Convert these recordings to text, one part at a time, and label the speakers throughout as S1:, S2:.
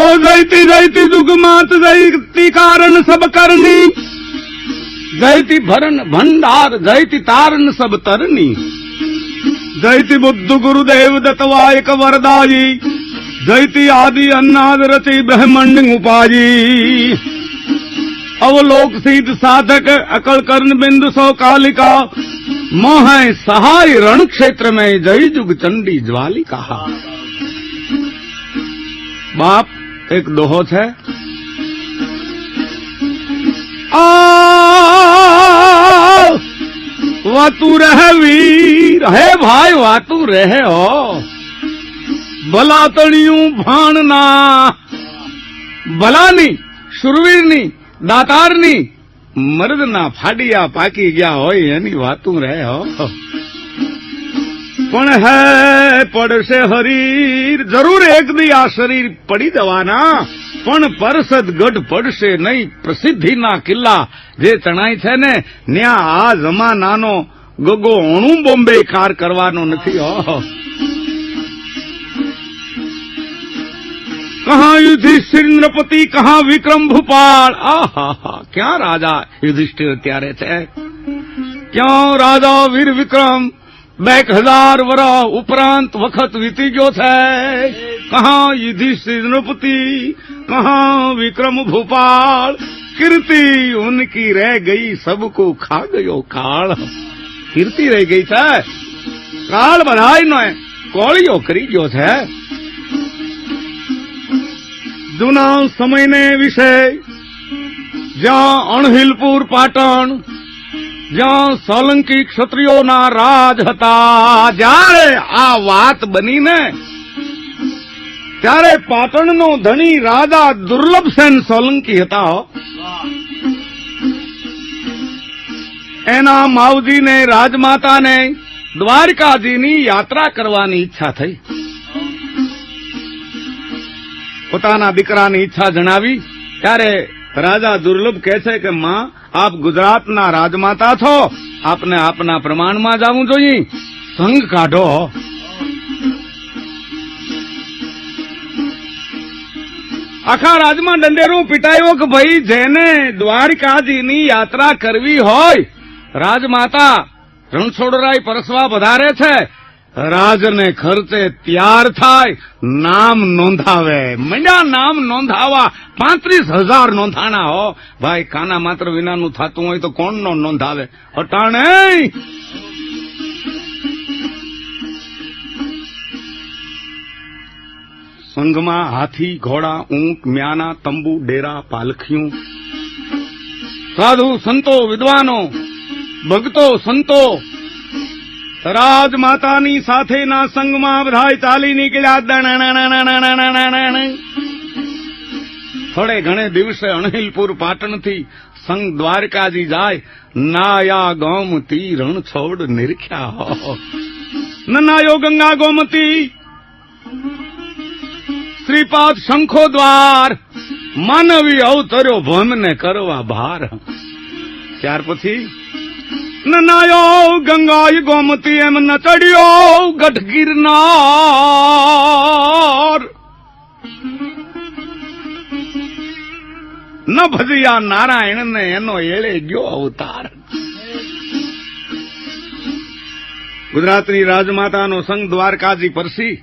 S1: ओ जयती जयती जुगमात जयती कारण सब करनी, जयती भरन भंडार जयती तारन सब तरनी, जयती बुद्ध गुरुदेव दत्तवायक वरदाई, जयती आदि अन्नाद रचि ब्रह्मंड उपाजी, अवलोक सिद्ध साधक अकल कर्ण बिंदु सौ कालिका, मोह सहाय रण क्षेत्र में जय जुग चंडी ज्वालिका। बाप एक दोहो छे, वातू रहे वीर, हे भाई वातू रहे हो, भला तणियू भाणना, भलानी शुरवीरनी दातारनी मर्दना फाडिया पाकी गया होय एनी वातू रहे हो। पण है पड़शे हरीर, जरूर एक दी आ शरीर पड़ी जवाना, पण परसद गढ़ पड़शे नहीं प्रसिद्धि ना किल्ला जे तणाई छे ने न्या आ जमानानो गगो अणु बोम्बे कार करवानो नथी हो। कहाँ युधिष्ठिर नृपति, कहाँ विक्रम भूपाल, आहा क्या राजा युधिष्ठिर त्यारे छे, क्यों राजा वीर विक्रम 1000 वर्ष उपरांत वक्त वीती गयो छे। कहाँ युधिष्ठिर नृपति, कहाँ विक्रम भूपाल, कीर्ति उनकी रह गई सबको खा गयो काल। कीर्ति रह गई छे, काल बधाई नो कोळियो करी गयो छे। जूना समय ने विषय ज्यां अणहिलपुर पाटण, ज्यां सोलंकी क्षत्रियो ना राज हता, ज्यारे आ वात बनी ने त्यारे पाटण नो धनी राजा दुर्लभसेन सोलंकी हता। एना मावजी ने राजमाता ने द्वारकाजीनी यात्रा करवानी इच्छा थई। પોતાના દીકરાની ઈચ્છા જણાવી ત્યારે રાજા દુર્લભ કહે છે કે માં આપ ગુજરાતના રાજમાતા છો, આપને આપના પ્રમાણમાં જવું જોઈએ, સંઘ કાઢો। આખા રાજમાં દંડેરું પીટાયો કે ભાઈ જેને દ્વારકાજીની યાત્રા કરવી હોય, રાજમાતા રણછોડરાય પરસવા પધારે છે, રાજને ખર્ચે ત્યાર થાય, નામ નોંધાવે, મંડ્યા નામ નોંધાવા 35,000 નોંધાણા હો। ભાઈ કાના માત્ર વિનાનું થતું હોય તો કોણ નો નોંધાવે અટાણે। સંઘમાં હાથી ઘોડા ઊંટ म्याना તંબુ ડેરા પાલખીઓ, સાધુ સંતો વિદ્વાનો ભક્તો સંતો રાજમાતાની સાથેના સંગમાં બધાય ચાલી નીકળ્યા। થોડે ઘણે દિવસે અણહિલપુર પાટણથી સંઘ દ્વારકાજી જાય, નાયા ગોમતી રણછોડ નિરખ્યા હો। નનાયો ગંગા ગોમતી, શ્રીપાદ શંખો દ્વાર, માનવી અવતર્યો ભમને કરવા ભાર। ત્યાર પછી નનાયો ગંગાય ગોમતી એમ ન ચડ્યો ગઢ ગિરનાર, ન ભજ્યા નારાયણ ને એનો એળે ગયો અવતાર। ગુજરાતની રાજમાતાનો સંઘ દ્વારકાજી પરસી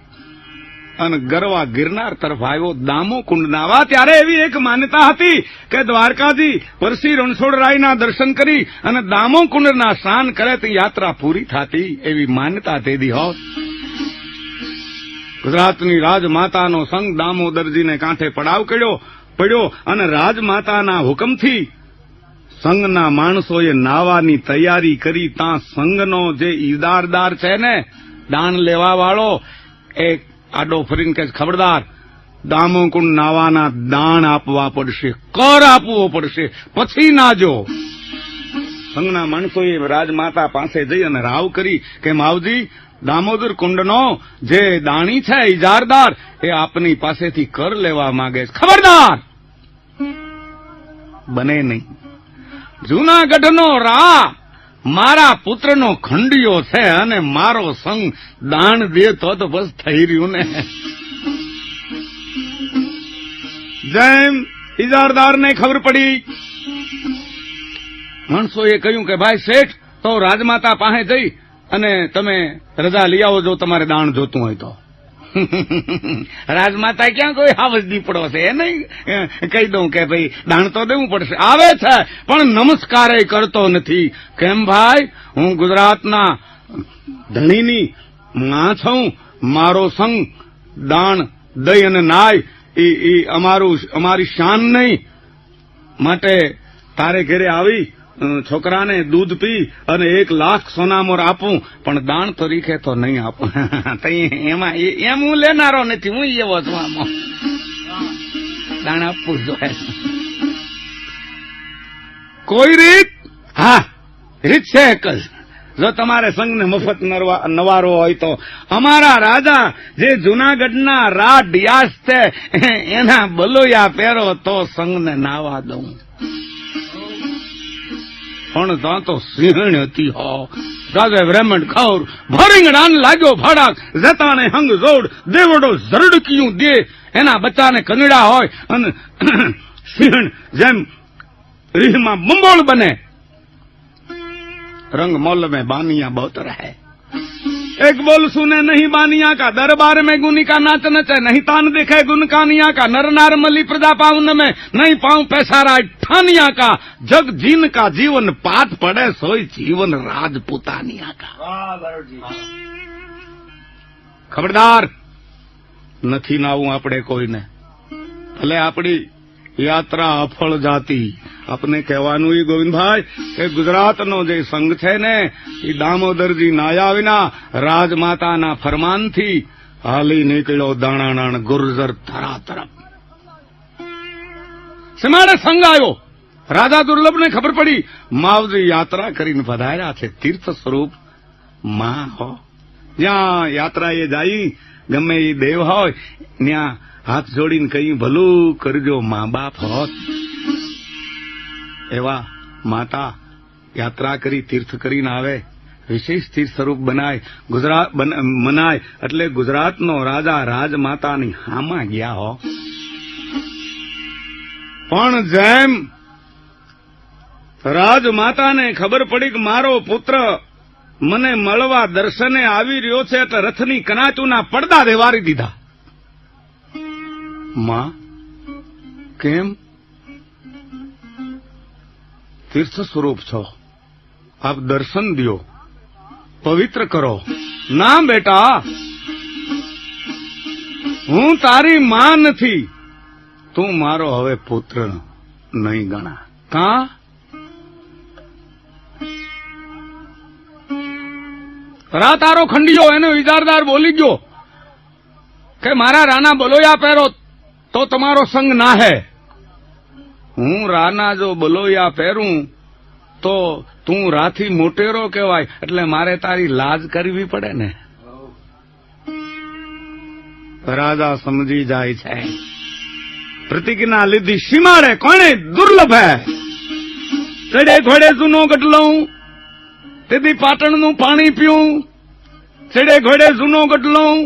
S1: અને ગરવા ગિરનાર તરફ આવ્યો, દામોકુંડના। ત્યારે એવી એક માન્યતા હતી કે દ્વારકાજી પરસી રણછોડરાયના દર્શન કરી અને દામોકુંડના સ્નાન કરે તો યાત્રા પૂરી થતી, એવી માન્યતા તેદી હોત। ગુજરાતની રાજમાતાનો સંઘ દામોદરજીને કાંઠે પડાવ પડ્યો અને રાજમાતાના હુકમથી સંઘના માણસોએ નાવાની તૈયારી કરી। ત્યાં સંઘનો જે ઈદારદાર છે ને, દાન લેવા વાળો, એક આડો ફરીને કે ખબરદાર, દામોકુંડ નાવાના દાન આપવા પડશે, કર આપવો પડશે, પછી નાજો। સંઘના માણસોએ રાજમાતા પાસે જઈ અને રાવ કરી કે માવજી, દામોદર કુંડનો જે દાણી છે ઇજારદાર, એ આપની પાસેથી કર લેવા માંગે છે, ખબરદાર। બને નહીં। જૂનાગઢનો રા મારા પુત્રનો ખંડિયો છે અને મારો સંગ દાણ દે તો બસ થઈ રહ્યું ને। જેમ ઇજારદારને ખબર પડી, માણસોએ કહ્યું કે ભાઈ શેઠ, તો રાજમાતા પાસે જઈ અને તમે રજા લઈ આવો જો તમારે દાણ જોતું હોય તો. રાજમાતા ક્યાં કોઈ હાવજ દીપડો છે, એ નહીં કહી દઉં કે ભાઈ દાણ તો દેવું પડશે. આવે છે પણ નમસ્કારે કરતો નથી. કેમ ભાઈ, હું ગુજરાતના ધણીની માં છું, મારો સંગ દાણ દઈ અને નાય એ અમારી શાન નહીં. માટે તારે ઘરે આવી છોકરાને દૂધ પી અને 1 લાખ સોનામોર આપું, પણ દાણ તરીકે તો નહીં આપું. એમાં એમ હું લેનારો નથી, હું એવો છું. આમાં દાણ આપવું જોઈએ. કોઈ રીત? હા, રીત છે એક જ. જો તમારે સંઘને મફત નવારો હોય તો અમારા રાજા જે જૂનાગઢના ડિયાસ છે એના બલોયા પહેરો તો સંઘને નાવા દઉં. પણ ત્યાં તો સિંહણ હતી. હો રાજા બ્રાહ્મણ ખૌર ભરીંગડાને લાગ્યો ભડાક, જતાને હંગ જોડ દેવડો ઝરડકીયું દે. એના બચ્ચાને કંગડા હોય અને સિંહણ જેમ રીહમાં બંબોળ બને. रंग मौल में बानिया बहुत रहे, एक बोल सुने नहीं बानिया का, दरबार में गुनी का नाच नचे, नहीं तान दिखे गुन कानिया का, नर नार मली प्रजा पावन में नहीं पाऊं पैसारा ठानिया का, जग जीन का जीवन पात पड़े सोई जीवन राजपुतानिया का. खबरदार નથી નાવું આપણે કોઈને, ભલે આપણી યાત્રા અફળ જાતી. આપને કહેવાનું એ ગોવિંદભાઈ કે ગુજરાતનો જે સંઘ છે ને એ દામોદરજી નાયા વિના રાજમાતાના ફરમાનથી હાલી નીકળ્યો દાણાનાણ ગુર્જર ધરા તરફ. સિમાડે સંઘ આવ્યો. રાજા દુર્લભને ખબર પડી માવજી યાત્રા કરીને પધાર્યા છે, તીર્થ સ્વરૂપ માં હો. જ્યાં યાત્રાએ જાય ગમે એ દેવ હોય ત્યાં હાથ જોડીને કહી ભલું કરજો મા બાપ હોત. એવા માતા યાત્રા કરી તીર્થ કરીને આવે, વિશેષ તીર્થ સ્વરૂપ મનાય એટલે ગુજરાતનો રાજા રાજમાતાની હામાં ગયા હો. પણ જેમ રાજમાતાને ખબર પડી કે મારો પુત્ર મને મળવા દર્શને આવી રહ્યો છે એટલે રથની કનાચુના પડદા દેવારી દીધા. માં કેમ? તીર્થ સ્વરૂપ છો, આપ દર્શન દો, પવિત્ર કરો. ના બેટા, હું તારી માં નથી, તું મારો હવે પુત્ર નહીં ગણા. કા? તારો ખંડિયો એનો ઇજારદાર બોલી ગયો કે મારા રાના બલોયા પહેરો તો તમારો સંગ ના હે. હું રાના જો બલોયા પહેરું તો તું રાથી મોટેરો કહેવાય, એટલે મારે તારી લાજ કરવી પડે ને. રાજા સમજી જાય છે પ્રતિજ્ઞા લીધી. સીમાડે કોણે દુર્લભ હે. ચડે ઘોડે જૂનો ગઢલઉં, તેથી પાટણનું પાણી પીવું. ચડે ઘોડે જૂનો ગઢલઉં,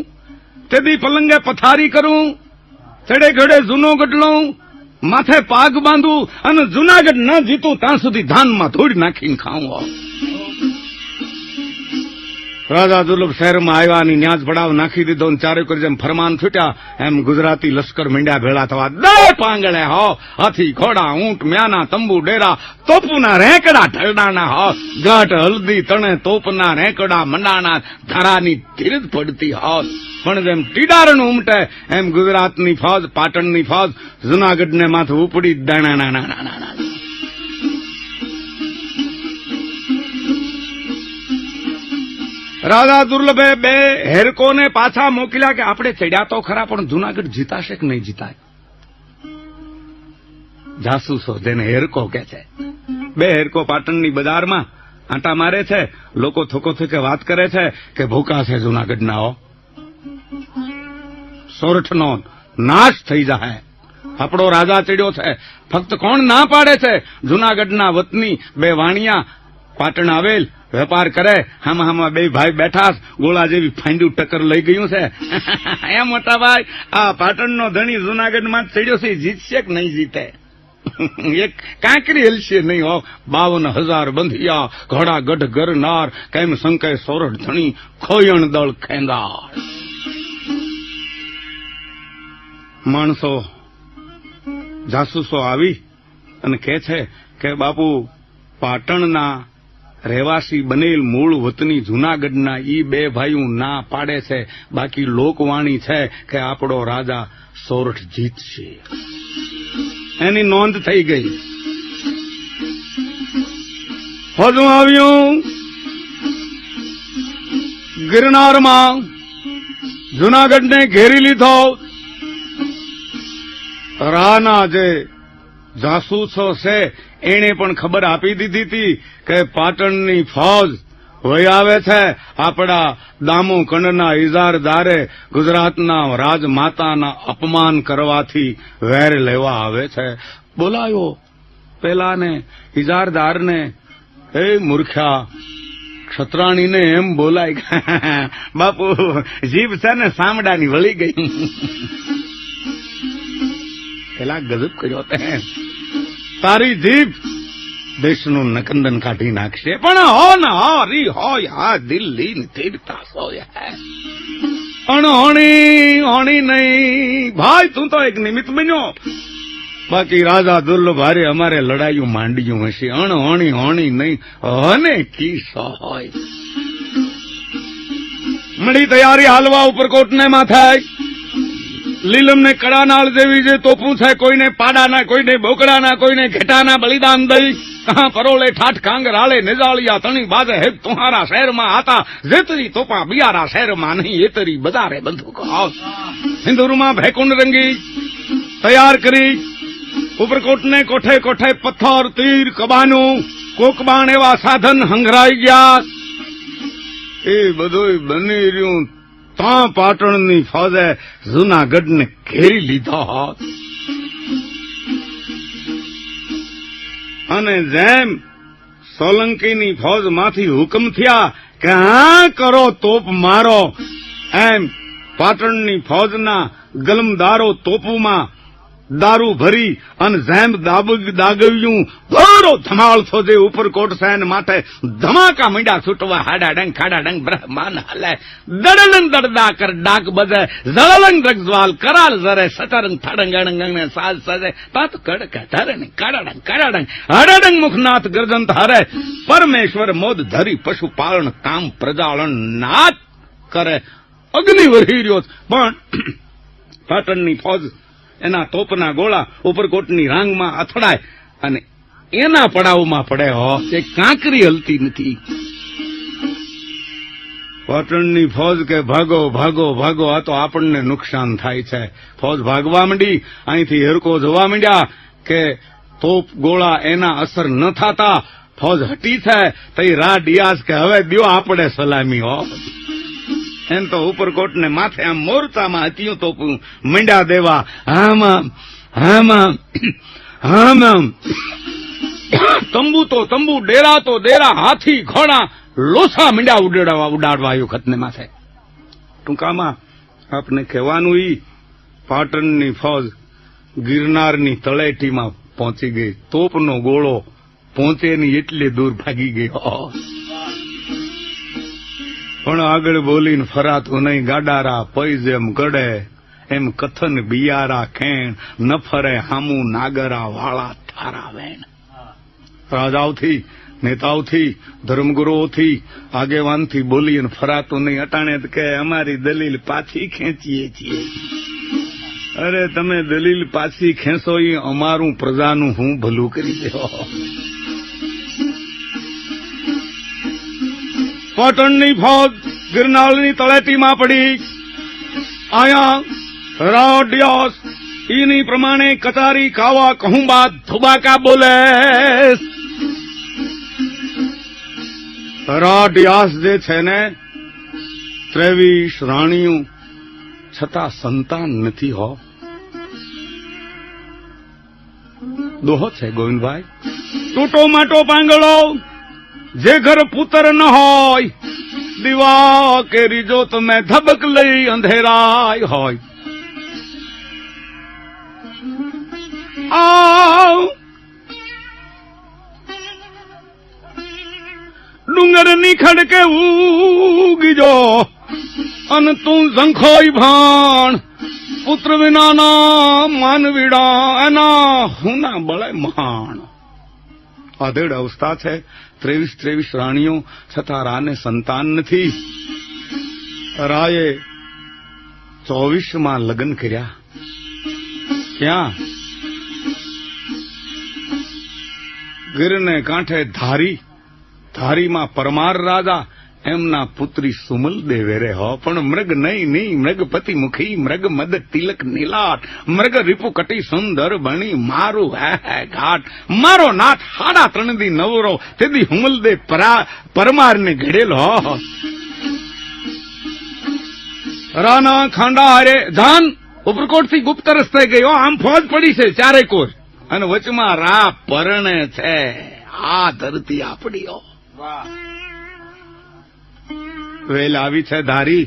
S1: તેથી પલંગે પથારી કરું. ચડે ઘોડે જૂનો ગઢલઉં, માથે પાગ બાંધું અને જૂનાગઢ ન જીતું ત્યાં સુધી ધાનમાં ધૂળ નાખીને ખાવું. રાજા દુર્લભ શહેરમાં આવ્યાની ન્યાજ પડાવ નાખી દીધો ને ચારે કરી જેમ ફરમાન છૂટ્યા એમ ગુજરાતી લશ્કર મીંડ્યા ભેળા થવા. 10 પાંગળે હો, હાથી ઘોડા ઊંટ મ્યાના તંબુ ડેરા, તોપના રેકડા ઢળડાના હો, ઘટ હલ્દી તણે તોપના રેકડા મંડાણા, ધારાની ધીરજ પડતી હો. પણ જેમ ટીડારનું ઉમટે એમ ગુજરાતની ફોજ, પાટણની ફોજ જૂનાગઢને માથે ઉપડી દાણા. રાજા દુર્લભે 2 હેરકોને પાછા મોકલ્યા કે આપણે ચડ્યા તો ખરા, પણ જૂનાગઢ જીતાશે કે નહીં જીતાય. જાસૂસો જેને હેરકો કે છે. 2 હેરકો પાટણની બજારમાં આંટા મારે છે. લોકો થોકો થોકે વાત કરે છે કે ભૂકા છે જૂનાગઢના હો, સોરઠનો નાશ થઈ જાય. આપણો રાજા ચડ્યો છે. ફક્ત કોણ ના પાડે છે? જૂનાગઢના વતની 2 વાણિયા પાટણ આવેલ વેપાર કરે, હામાં બે ભાઈ બેઠા, ગોળા જેવી ફાંડ્યું ટક્કર લઈ ગયું છે. એ મોટા ભાઈ, આ પાટણનો ધણી જૂનાગઢમાં ચડ્યો છે, જીતશે કે નહીં જીતે? એક કાંકરી હલશે નહીં હો. 52,000 બંધિયા, ઘોડા ગઢ ગરનાર, કેમ સંકે સોરઠ ધણી, ખોયણ દળ ખેંગાર. માણસો જાસૂસો આવી અને કહે છે કે બાપુ, પાટણના રહેવાસી બનેલ મૂળ વતની જૂનાગઢના ઈ બે ભાઈઓ ના પાડે છે, બાકી લોકવાણી છે કે આપણો રાજા સોરઠ જીતશે. એની નોંધ થઈ ગઈ. ફોજું આવ્યું ગિરનારમાં, જૂનાગઢને ઘેરી લીધો. રાના જે જાસૂસો છે એણે પણ ખબર આપી દીધી હતી કે પાટણની ફોજ વહી આવે છે. આપણા દામો કંડના ઇજારદારે ગુજરાતના રાજમાતાના અપમાન કરવાથી વેર લેવા આવે છે. બોલાયો પેલાને ઇજારદારને, એ મૂર્ખ્યા ક્ષત્રાણીને એમ બોલાય, બાપુ જીભ છે ને સામડાની વળી ગઈ. પેલા ગજબ કર્યો તે, તારી જીભ દેશનું નકંદન કાઢી નાખશે. પણ હો ને હરી હોય આ દિલ્હી તીરતા સોય અણહોણી હોણી નહીં. ભાઈ તું તો એક નિમિત્ત બન્યો, બાકી રાજા દુર્લભ હારે અમારે લડાઈઓ માંડ્યું હશે. અણહોણી હોણી નહીં, હને કિસ્સો હોય. મળી તૈયારી હાલવા ઉપરકોટને માથાય. લીલમને કડાનાળ જેવી જે તોપું છે, કોઈને પાડાના, કોઈને બોકડાના, કોઈને ઘેટાના બલિદાન દઈ. કહાં પરોલે ઠાઠ કાંગ રાળે નિજાળિયા તણી બાજે હેત તુહારા શહેરમાં આતા, જેતરી તોપા બિયારા શહેરમાં નહીં, એતરી બજારે બંદૂક. સિંદૂરમાં ભેકુંડ રંગી તૈયાર કરી. ઉપરકોટને કોઠે કોઠે પથ્થર, તીર, કબાનું, કોકબાણ એવા સાધન હંગરાઈ ગયા. એ બધું બની રહ્યું ત્યાં પાટણની ફોજે જૂનાગઢને ઘેરી લીધો. અને જેમ સોલંકીની ફોજમાંથી હુકમ થયા કે હા કરો તોપ મારો, એમ પાટણની ફોજના ગલમદારો તોપુમાં દારૂ ભરી અને જેમ દાગવ્યું દોરો ધમાલ થોજે ઉપરકોટ સૈન માટે ધમાકા મીંડા છૂટવા. હાડા ડંગ ખાડા ડંગ બ્રહ્માન હલે, દડલંગ દડદા કર ડાક બજે, જળલંગ રગજવાલ કરાલ જરે, સટરંગ થડંગ અણંગ સાજ સજે, પાત કડક ધરણી કાડાડંગ કાડાડંગ હડડંગ મુખનાથ ગર્જંત હરે, પરમેશ્વર મોદ ધરી પશુપાલન કામ પ્રજાળન નાથ કરે. અગ્નિ વરી રહ્યો. પણ પાટણની ફોજ એના તોપના ગોળા ઉપરકોટની રાંગમાં અથડાય અને એના પડાવમાં પડે. હો, એ કાંકરી હલતી નથી. પાટણની ફોજ કે ભાગો ભાગો ભાગો, આ તો આપણને નુકસાન થાય છે. ફોજ ભાગવા માંડી, અહીંથી હેરકો જોવા માંડ્યા કે તોપ ગોળા એના અસર ન થતા ફોજ હટી છે. તઈ રા ડિયાસ કે હવે દ્યો આપણે સલામી. હો, એમ તો ઉપરકોટને માથે આમ મોરચામાં હત્યું તોપું મંડ્યા દેવા. હામાં હામાં હામાં, તંબુ તો તંબુ, ડેરા તો ડેરા, હાથી ઘોડા લોસા મંડ્યા ઉડાડવા આવ્યું ખતને માથે. ટૂંકામાં આપને કહેવાનું ઈ, પાટણની ફોજ ગિરનારની તળેટીમાં પહોંચી ગઈ. તોપનો ગોળો પહોંચે નહીં એટલે દૂર ભાગી ગયો. પણ આગળ બોલીને ફરાતું નહીં. ગાડારા પૈ જેમ ગડે, એમ કથન બિયારા ખેણ, ન ફરે હામું નાગરા વાળા તારા વેણ. રાજાઓથી, નેતાઓથી, ધર્મગુરુઓથી, આગેવાનથી બોલીને ફરાતું નહીં. અટાણે કે અમારી દલીલ પાછી ખેંચીએ છીએ. અરે તમે દલીલ પાછી ખેંચો એ અમારું પ્રજાનું હું ભલું કરી દેવો. પાટણની ફોજ ગિરનારની તળેટીમાં પડી. આયા રાડિયાસ ઈની પ્રમાણે કતારી કાવા કહું બાદ ધુબાકા બોલે. રાડિયાસ જે છે ને 23 રાણીઓ છતાં સંતાન નથી. હો, દોહો છે ગોવિંદભાઈ. તૂટો માટો પાંગળો જે ઘર પુત્ર ન હોય દીવા કેરી જોત મેં ધબક લઈ અંધેરાય હોય. આવ ડુંગરની ખડકે ઉગીજો અન તું ઝંખોઈ ભાણ પુત્ર વિનાના માનવીડા એના હુના બળે મહાણ. આધેડ અવસ્થા છે, 23 રાણીઓ છતાં રાને સંતાન નથી. રાયે 24માં લગ્ન કર્યા. ક્યાં? ગીરને કાંઠે ધારીમાં પરમાર રાજા એમના પુત્રી સુમલ દેવેરે હો. પણ મૃગ નહીં મૃગપતિ મુખી મૃગ મદ તિલક નીલાટ મૃગ રીપુ કટી સુંદર બણી મારું હે ઘાટ મારો નાથ 3.5 દી નવરો તેદી હુમલ દે પરમારને ઘડેલો હો. રાના ખાંડા હારે ધાન ઉપરકોટથી ગુપ્ત રસ્તે ગયો. આમ ફોજ પડી છે ચારે કોર અને વચમાં રા પરણે છે. આ ધરતી આપડીઓ. વેલ આવી છે ધારી.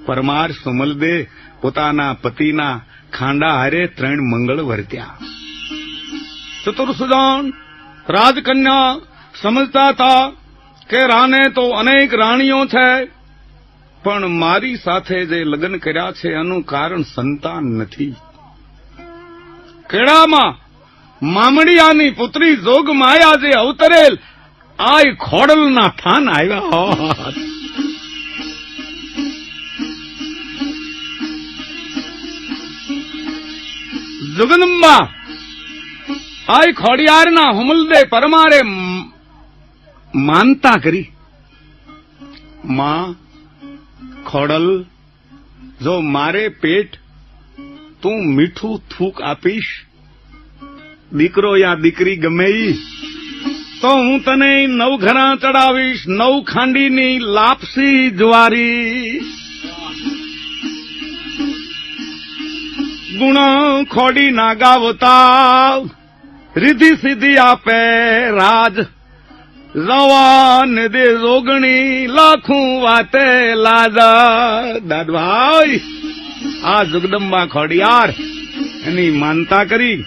S1: પરમાર સુમલદે પોતાના પતિના ખાંડા હારે 3 મંગળ વર્ત્યા. ચતુર્સુજાન રાજકન્યા સમજતા હતા કે રાને તો અનેક રાણીઓ છે, પણ મારી સાથે જે લગ્ન કર્યા છે એનું કારણ સંતાન નથી. કેળામાં મામડિયાની પુત્રી જોગ માયા જે અવતરેલ આય ખોડલના થાન આવ્યા. જગદંબા આય ખોડિયારના હુમલદે પરમારે માનતા કરી. માં ખોડલ, જો મારે પેટ તું મીઠું થૂક આપીશ, દીકરો યા દીકરી ગમે ઈ, તો હું તને 9 ઘરા ચડાવીશ, 9 ખાંડીની લાપસી જુવારી. ગુણ ખોડી ના ગાવતા રીધી સીધી આપે રાજ, રવાન દે જોગણી લાખું વાતે લાજા. દાદભાઈ આ જગદંબા ખોડિયાર એની માનતા કરી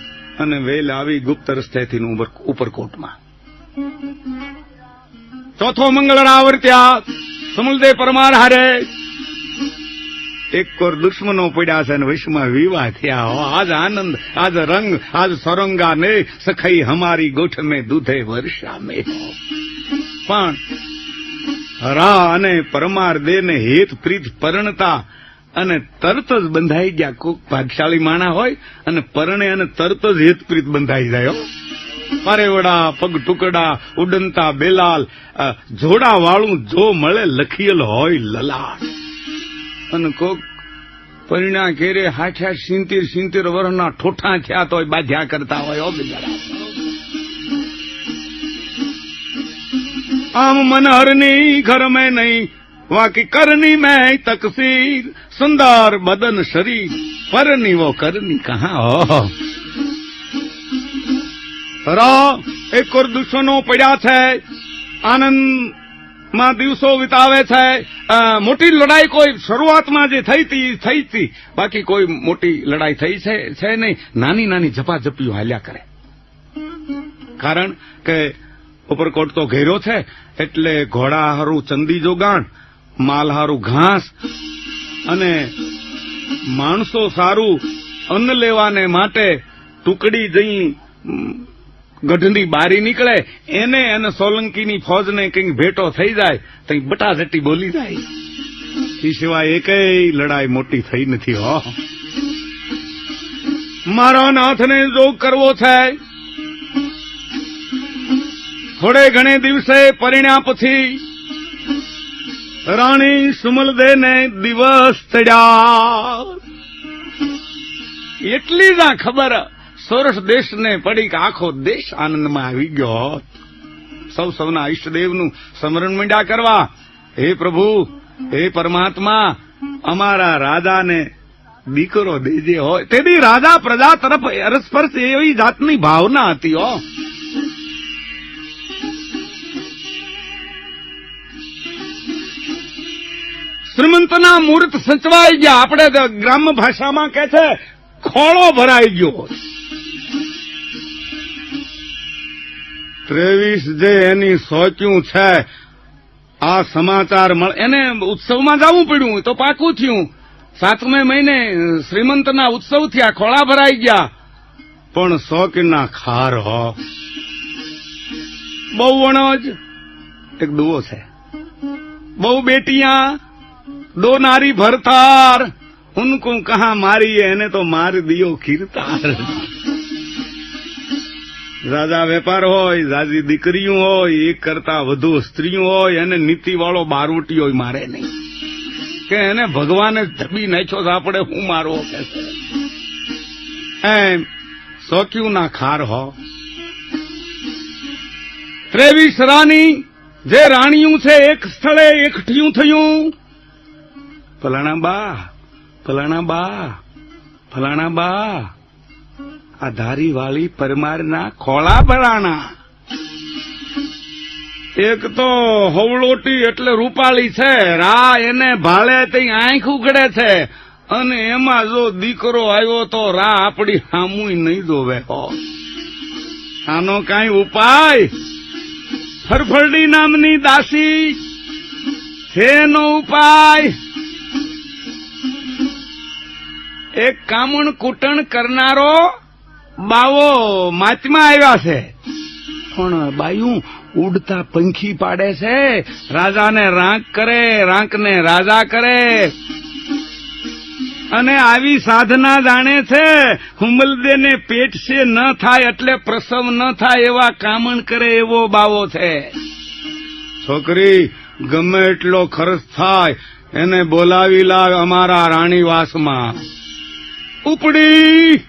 S1: અને વેલ આવી ગુપ્ત રસ્તેથી ઉપરકોટમાં. ચોથો મંગળ આવર્ત્યા સમલદે પરમાર હારે. એક કોર દુશ્મનો પડ્યા છે અને વૈશમાં વિવાહ થયા. આજ આનંદ, આજ રંગ, આજ સોરંગા ને સખાઈ હમારી ગોઠ में દૂધે વર્ષા में. પણ રા અને પરમાર દે ને હેત પ્રીત પરણતા અને તરત જ બંધાઈ ગયા. કોક ભાગશાળી માણા હોય અને પરણે અને તરત જ હેત પ્રીત બંધાઈ જાય. પારેવડા પગ ટુકડા ઉડનતા બેલાલ જોડા વાળું જો મળે લખિયેલ હોય લલાટ. અને કોક પરિણા કેરે 60-70 વર્ષના ઠોઠા થયા તોય બાધ્યા કરતા હોય. આમ મનહરની ઘર મેં નહીં વાકી કરની મેં તકસીર, સુંદર બદન શરીર પરની વો કરની કહા. એક ઓર દુશ્મનો પડ્યા છે, આનંદમાં દિવસો વિતાવે છે. મોટી લડાઈ કોઈ શરૂઆતમાં જે થઈ હતી, બાકી કોઈ મોટી લડાઈ થઈ છે નહીં. નાની નાની ઝપાઝપીઓ હાલ્યા કરે. કારણ કે ઉપરકોટ તો ઘેરો છે એટલે ઘોડા હારું ચંદી જોગાણ, માલ હારું ઘાસ અને માણસો સારું અન્ન લેવાને માટે ટુકડી જઈ ગઢની બારી નીકળે એને અને સોલંકીની ફોજને કંઈક ભેટો થઈ જાય તો બટાઝટી બોલી જાય. એ સિવાય એકેય લડાઈ મોટી થઈ નથી. હો મારા નાથને જોગ કરવો છે. થોડે ઘણે દિવસે પરિણ્યા પછી રાણી સુમલદેને દિવસ ચડ્યા. એટલી જ આ ખબર સૌરાષ્ટ્ર દેશને પડી કે આખો દેશ આનંદમાં આવી ગયો. સૌના ઈષ્ટદેવનું સ્મરણ માંડ્યા કરવા. હે પ્રભુ, હે પરમાત્મા, અમારા રાજાને દીકરો દેજે. હોય તેથી રાજા પ્રજા તરફ અરસપરસ એવી જાતની ભાવના હતી. શ્રીમંતના મુહૂર્ત સચવાઈ ગયા. આપણે ગ્રામ્ય ભાષામાં કહે છે ખોળો ભરાઈ ગયો. 23 જે એની સોચ્યું છે આ સમાચાર એને ઉત્સવમાં જવું પડ્યું તો પાકું થયું. 7મે મહિને શ્રીમંતના ઉત્સવ થયા, ખોળા ભરાઈ ગયા. પણ શોકીના ખાર હો બહુ વણજ એક દુઓ છે, બહુ બેટિયા દો નારી ભરતાર ઉनको કહાં મારી એને તો માર દિયો ખીરતાર. રાજા વેપાર હોય, જાજી દીકરીઓ હોય, એક કરતા વધુ સ્ત્રીઓ હોય, એને નીતિવાળો બારવટીઓ મારે નહીં કે એને ભગવાને ધબી નાખ્યો તો આપણે હું મારવો કે એમ શોખ્યું ના ખાર હો. 23 રાની જે રાણીયું છે એક સ્થળે એકઠિયું થયું. ફલાણા બા ફલાણા બા ફલાણા બા આ ધારીવાળી પરમારના ખોળા ભરાણા. એક તો હવળોટી એટલે રૂપાળી છે, રા એને ભાળે તે આંખ ઉઘડે છે, અને એમાં જો દીકરો આવ્યો તો રા આપડી હામુય નહીં જોવે. આનો કાંઈ ઉપાય? ફરફરડી નામની દાસી છે એનો ઉપાય. એક કામણ કૂટણ કરનારો બાવો માચમાં આવ્યા છે, પણ બાયું ઉડતા પંખી પાડે છે. રાજાને રાંક કરે, રાંકને રાજા કરે. અને આવી સાધના જાણે છે હુમલદેને પેટ છે ન થાય એટલે પ્રસવ ન થાય એવા કામણ કરે એવો બાવો છે. છોકરી ગમે એટલો ખર્ચ થાય એને બોલાવી લાવ અમારા રાણીવાસમાં. ઉપડી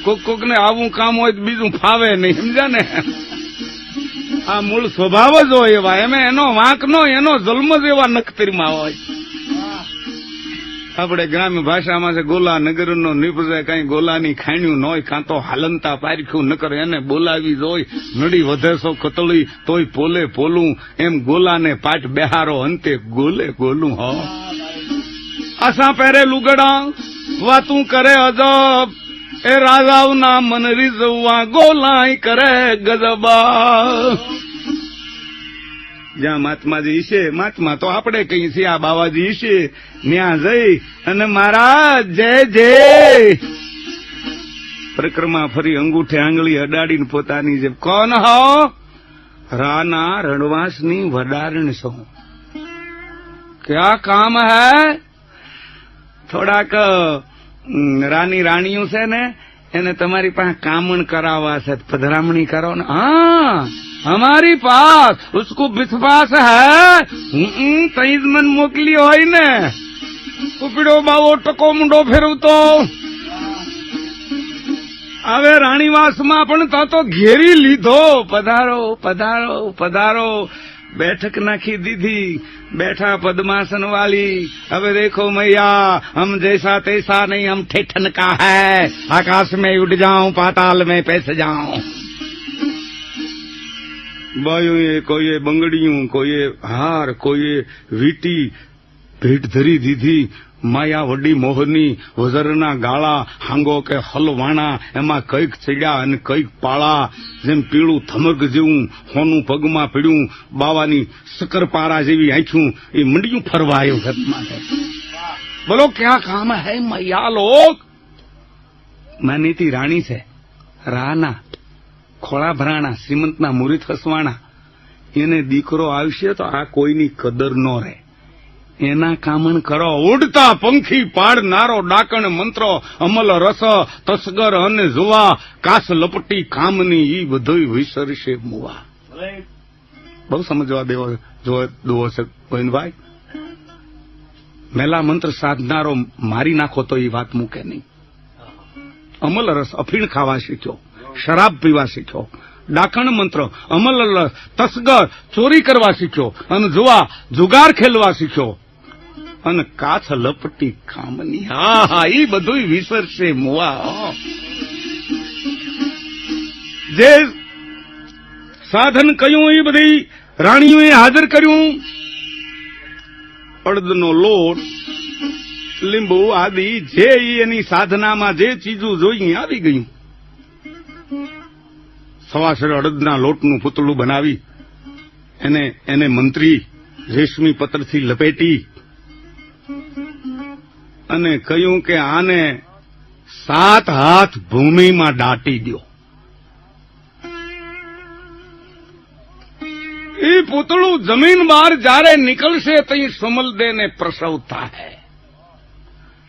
S1: કોક ને આવું કામ હોય તો બીજું ફાવે નહીં, સમજ્યા ને. આ મૂળ સ્વભાવ જ હોય એવા, એનો વાંક નો એનો જન્મ જ એવા નખતરીમાં હોય. આપણે ગ્રામ્ય ભાષામાં છે ગોલા નગરનો નીપજે, કઈ ગોલાની ખાણ્યું ન હોય, કાં તો હાલનતા પારખ્યું ન કરે, એને બોલાવી જોઈ. નડી વધે સો કતળી તોય પોલે પોલું, એમ ગોલાને પાટ બેહારો અંતે ગોલે ગોલું. હો આસા પહેરે લુગડા વાતું કરે અજબ, એ રાજાઓના મન રીઝવવા ગોલાઈ કરે ગજબા. જ્યાં મહાત્માજી ઈશે, મહાત્મા તો આપણે કહીએ છીએ, આ બાવાજી ઈશે ત્યાં જઈ અને મહારાજ જય જય પરિક્રમા ફરી અંગૂઠે આંગળી અડાડીને પોતાની જે કોણ હો રાના રણવાસની વડારણ છો, ક્યાં કામ હૈ? થોડાક રાની રાણીઓ છે ને એને તમારી પાસે કામણ કરાવવા છે, પધરામણી કરો ને. હા हमारी पास उसको विश्वास है, तई જ મન મોકલી હોય ને. ઉપડ્યો બાવો ટકો મુંડો ફેરવતો હવે રાણીવાસમાં પણ તો ઘેરી લીધો. પધારો પધારો પધારો. बैठक नाखी दीदी, बैठा पद्मासन वाली. अब देखो मैया हम जैसा तैसा नहीं, हम ठेठन का है. आकाश में उड़ जाऊं, पाताल में पैस जाऊं. बायोए कोઈએ બંગડીયું, કોઈએ હાર, કોઈએ વીટી ભેટ ધરી દીધી. માયા વડી મોહની વજરના ગાળા, હાંગો કે હલવાણા, એમાં કઈક ચડ્યા અને કઈક પાળા. જેમ પીળું થમક જેવું હોનું પગમાં પીડ્યું, બાવાની શકરપારા જેવી આંખ્યું, એ મંડિયું ફરવા આવ્યું ઘરમાં. બોલો ક્યાં કામ હૈ મૈયા લોક? માનીતી રાણી છે, રાના ખોળા ભરાણા, શ્રીમંતના મુરીત હસવાણા. એને દીકરો આવશે તો આ કોઈની કદર ન રહે. એના કામણ કરો. ઉડતા પંખી પાડનારો ડાકણ મંત્ર, અમલ રસ તસગર અને જોવા, કાસ લપટી કામની ઈ બધું વિસરશે મુવા. બહુ સમજવા દુઓ છે ગોવિંદભાઈ. મેલા મંત્ર સાધનારો મારી નાખો તો એ વાત મૂકે નહીં. અમલ રસ અફીણ ખાવા શીખ્યો, શરાબ પીવા શીખ્યો. ડાકણ મંત્ર અમલ રસ તસગર ચોરી કરવા શીખ્યો, અને જોવા જુગાર ખેલવા શીખ્યો, અને કાથ લપટી કામની. હા હા, એ બધું વિસરશે મુવા. જે સાધન કહ્યું એ બધી રાણીઓએ હાજર કર્યું. અડદનો લોટ, લીંબુ આદિ જે એની સાધનામાં જે ચીજું જોઈ આવી ગયું. સવાસર અડદના લોટનું પૂતળું બનાવી એને મંત્રી રેશમી પત્રથી લપેટી અને કહ્યું કે આને 7 હાથ ભૂમિમાં દાટી દો. એ પૂતળું જમીન બહાર જ્યારે નીકળશે તઈ સુમલદેને પ્રસવ થાય.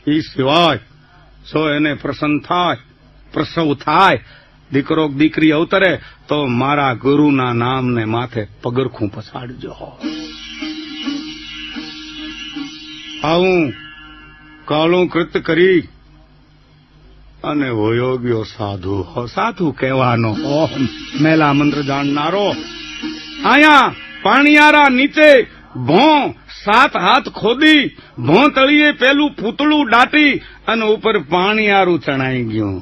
S1: એ સિવાય જો એને પ્રસવ થાય દીકરો દીકરી અવતરે તો મારા ગુરુના નામને માથે પગરખું પછાડજો. આવું કાળું કૃત્ય કરી અને હોયો ગયો સાધુ કહેવાનો મેલા મંત્ર જાણનારો. અહીંયા પાણીયારા નીચે ભોં 7 હાથ ખોદી ભોં તળીએ પેલું પૂતળું દાટી અને ઉપર પાણીયારું ચણાઈ ગયું.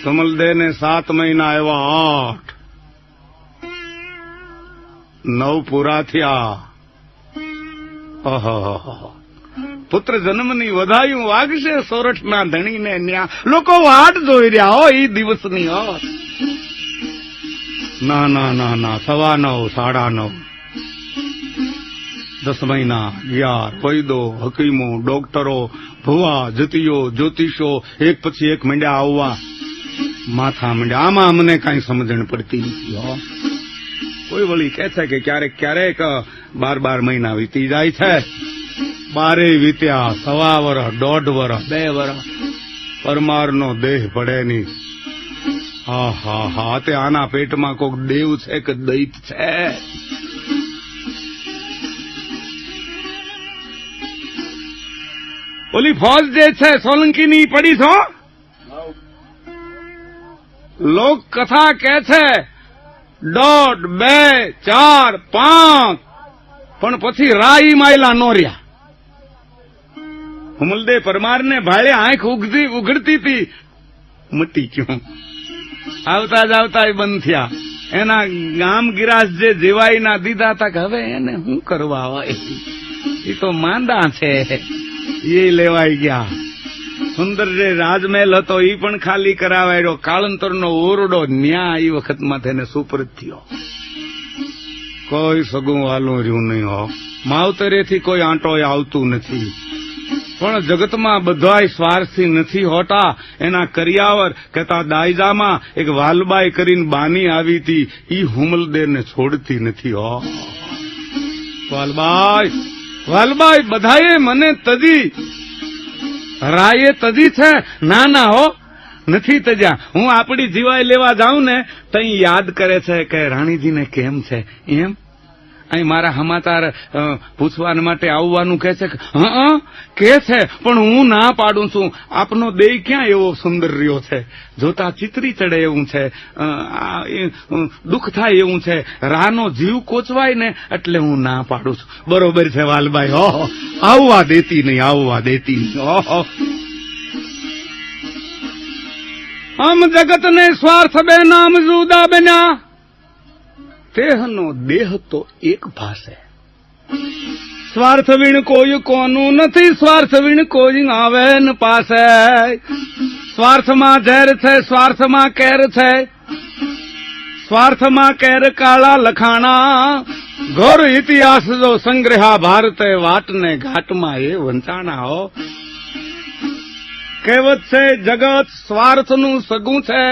S1: સમલદેને 7 મહિના આવ્યા, 8 9 પૂરા થયા. પુત્ર જન્મની વધાયું વાગશે સોરઠના ધણીને ન્યા. લોકો વાટ જોઈ રહ્યા હો એ દિવસની. ના 9:15 9:30 10 મહિના ગયા. વૈદો, હકીમો, ડોક્ટરો, ભુવા, જતીઓ, જ્યોતિષો એક પછી એક મંડ્યા આવવા. માથા મંડ્યા. આમાં અમને કઈ સમજણ પડતી નથી. કોઈ વળી કહે છે કે ક્યારેક 12 મહિના વીતી જાય છે. 12 વીત્યા, 1.25 વર્ષ, 1.5 વર્ષ, 2 વર્ષ, પરમારનો દેહ પડે નહીં. હા તે આના પેટમાં કોક દેવ છે કે દૈત છે. ઓલી ફોજ જે છે સોલંકીની પડી છો. લોક કથા કે છે 1.5 2 4 5 પણ પછી રાઈ માયલા નો રહ્યા. હુમલદે પરમારને ભાળે આંખ ઉઘડતી હતી, મટી ગયું. આવતા જ આવતા બંધ થયા. એના ગામ ગિરાસ જે જેવાઈના દીધા હતા કે હવે એને શું કરવા હોય, એ તો માંદા છે, એ લેવાઈ ગયા. સુંદર જે રાજમહેલ હતો એ પણ ખાલી કરાવાયો. કાળંતરનો ઓરડો ન્યા એ વખતમાં તેને સુપરત થયો. કોઈ સગું વાલું રહ્યું નહીં હો. માવતરેથી કોઈ આંટોય આવતું નથી. પણ જગતમાં બધાય સ્વાર્થી નથી હોતા. એના કરિયાવર કહેતા દાયજામાં એક વાલબાઈ કરીને બાની આવી હતી, ઈ હુમલદેને છોડતી નથી હો. વાલબાઈ બધાએ મને તજી, રાયે તજી છે. ના હો, નથી તજ્યા. હું આપણી જીવાય લેવા જાઉં ને તઈ યાદ કરે છે કે રાણીજીને કેમ છે. એમ અહીં મારા સમાચાર પૂછવા માટે આવવાનું કહે છે. કે છે પણ હું ના પાડું છું. આપનો દેહ ક્યાં એવો સુંદર રહ્યો છે, જોતા ચિતરી ચડે એવું છે, દુઃખ થાય એવું છે. રાનો જીવ કોચવાય ને એટલે હું ના પાડું છું. બરોબર છે વાલબાઈ, આવવા દેતી નહીં. આમ જગતને સ્વાર્થ બે નામ જુદા બન્યા, તેહનો દેહ તો એક ભાષે. સ્વાર્થ વીણ કોઈ કોનું નથી, સ્વાર્થ વીણ કોઈ આવે ન પાસે. સ્વાર્થમાં ઝેર છે, સ્વાર્થમાં કેર છે, સ્વાર્થમાં કેર કાળા લખાણા. ઘોર ઇતિહાસ જો સંગ્રહા ભારતે, વાટને ઘાટમાં એ વંચાણા હો. કહેવત છે જગત સ્વાર્થનું સગું છે,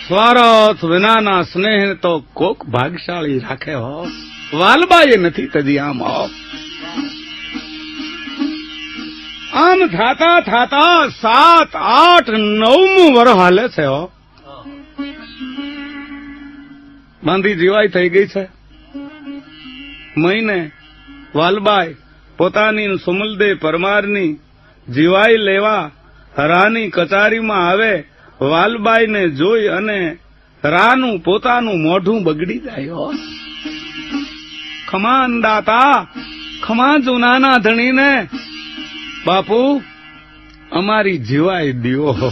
S1: સ્વાર્થ વિનાના સ્નેહ તો કોક ભાગશાળી રાખે હો. વાલબાઈએ નથી તજી આમ હો. આમ થાતા 7 8 9મું વર્ષ હાલે છે હો. બાંધી જીવાઈ થઈ ગઈ છે. મહિને વાલબાઈ પોતાની સુમલદે પરમારની જીવાઈ લેવા રાની કચારીમાં આવે. વાલબાઈને જોઈ અને રાનું પોતાનું મોઢું બગડી જાય હો. ખમા અંદાતા, ખમા જૂનાના ધણીને, બાપુ અમારી જીવાઈ દિયો.